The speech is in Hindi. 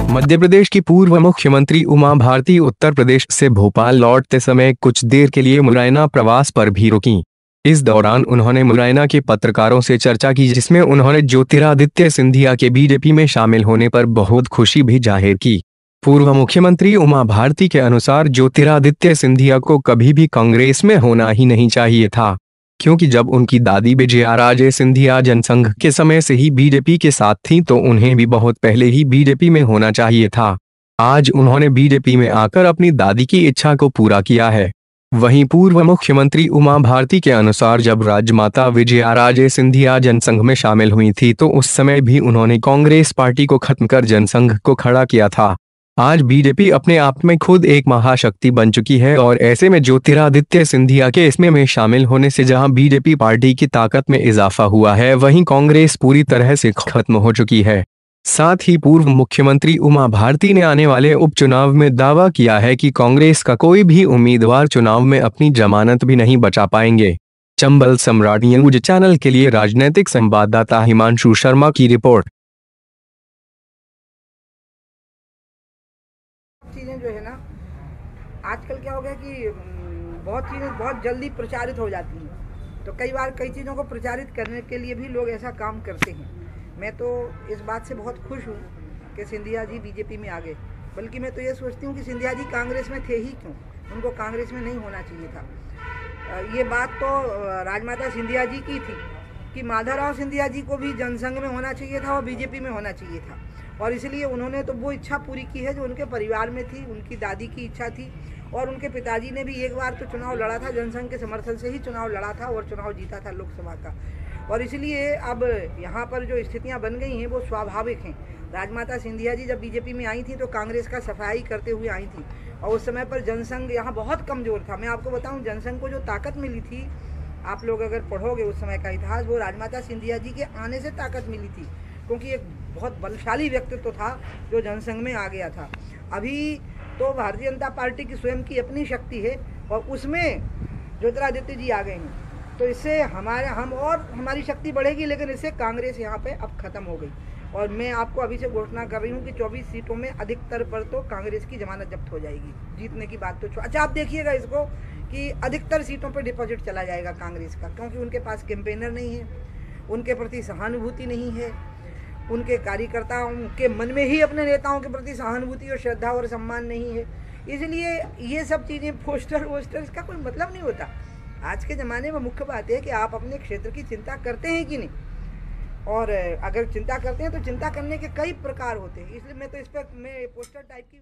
मध्य प्रदेश की पूर्व मुख्यमंत्री उमा भारती उत्तर प्रदेश से भोपाल लौटते समय कुछ देर के लिए मुरैना प्रवास पर भी रुकीं। इस दौरान उन्होंने मुरैना के पत्रकारों से चर्चा की, जिसमें उन्होंने ज्योतिरादित्य सिंधिया के बीजेपी में शामिल होने पर बहुत खुशी भी जाहिर की। पूर्व मुख्यमंत्री उमा भारती के अनुसार ज्योतिरादित्य सिंधिया को कभी भी कांग्रेस में होना ही नहीं चाहिए था, क्योंकि जब उनकी दादी विजयाराजे सिंधिया जनसंघ के समय से ही बीजेपी के साथ थीं तो उन्हें भी बहुत पहले ही बीजेपी में होना चाहिए था। आज उन्होंने बीजेपी में आकर अपनी दादी की इच्छा को पूरा किया है। वहीं पूर्व मुख्यमंत्री उमा भारती के अनुसार जब राजमाता विजयाराजे सिंधिया जनसंघ में शामिल हुई थी तो उस समय भी उन्होंने कांग्रेस पार्टी को खत्म कर जनसंघ को खड़ा किया था। आज बीजेपी अपने आप में खुद एक महाशक्ति बन चुकी है और ऐसे में ज्योतिरादित्य सिंधिया के इसमें में शामिल होने से जहां बीजेपी पार्टी की ताकत में इजाफा हुआ है, वहीं कांग्रेस पूरी तरह से खत्म हो चुकी है। साथ ही पूर्व मुख्यमंत्री उमा भारती ने आने वाले उपचुनाव में दावा किया है कि कांग्रेस का कोई भी उम्मीदवार चुनाव में अपनी जमानत भी नहीं बचा पाएंगे। चंबल सम्राट न्यूज चैनल के लिए राजनीतिक संवाददाता हिमांशु शर्मा की रिपोर्ट। चीज़ें जो है ना, आजकल क्या हो गया कि बहुत चीज़ें बहुत जल्दी प्रचारित हो जाती हैं, तो कई बार कई चीज़ों को प्रचारित करने के लिए भी लोग ऐसा काम करते हैं। मैं तो इस बात से बहुत खुश हूँ कि सिंधिया जी बीजेपी में आ गए, बल्कि मैं तो ये सोचती हूँ कि सिंधिया जी कांग्रेस में थे ही क्यों, उनको कांग्रेस में नहीं होना चाहिए था। ये बात तो राजमाता सिंधिया जी की थी कि माधवराव सिंधिया जी को भी जनसंघ में होना चाहिए था और बीजेपी में होना चाहिए था, और इसलिए उन्होंने तो वो इच्छा पूरी की है जो उनके परिवार में थी, उनकी दादी की इच्छा थी। और उनके पिताजी ने भी एक बार तो चुनाव लड़ा था, जनसंघ के समर्थन से ही चुनाव लड़ा था और चुनाव जीता था लोकसभा का। और इसलिए अब यहाँ पर जो स्थितियाँ बन गई हैं वो स्वाभाविक हैं। राजमाता सिंधिया जी जब बीजेपी में आई थी तो कांग्रेस का सफाई करते हुए आई थी, और उस समय पर जनसंघ यहाँ बहुत कमज़ोर था। मैं आपको बताऊँ, जनसंघ को जो ताकत मिली थी, आप लोग अगर पढ़ोगे उस समय का इतिहास, वो राजमाता सिंधिया जी के आने से ताकत मिली थी, क्योंकि एक बहुत बलशाली व्यक्तित्व था जो जनसंघ में आ गया था। अभी तो भारतीय जनता पार्टी की स्वयं की अपनी शक्ति है और उसमें ज्योतिरादित्य जी आ गए हैं, तो इससे हमारी शक्ति बढ़ेगी, लेकिन इससे कांग्रेस यहाँ पे अब खत्म हो गई। और मैं आपको अभी से घोषणा कर रही हूँ कि 24 सीटों में अधिकतर पर तो कांग्रेस की जमानत जब्त हो जाएगी। जीतने की बात तो अच्छा, आप देखिएगा इसको कि अधिकतर सीटों पर डिपॉजिट चला जाएगा कांग्रेस का, क्योंकि उनके पास कैंपेनर नहीं है, उनके प्रति सहानुभूति नहीं है, उनके कार्यकर्ताओं के मन में ही अपने नेताओं के प्रति सहानुभूति और श्रद्धा और सम्मान नहीं है। इसलिए ये सब चीज़ें पोस्टर वोस्टर इसका कोई मतलब नहीं होता। आज के ज़माने में मुख्य बात है कि आप अपने क्षेत्र की चिंता करते हैं कि नहीं, और अगर चिंता करते हैं तो चिंता करने के कई प्रकार होते हैं। इसलिए मैं तो इस पर पोस्टर टाइप की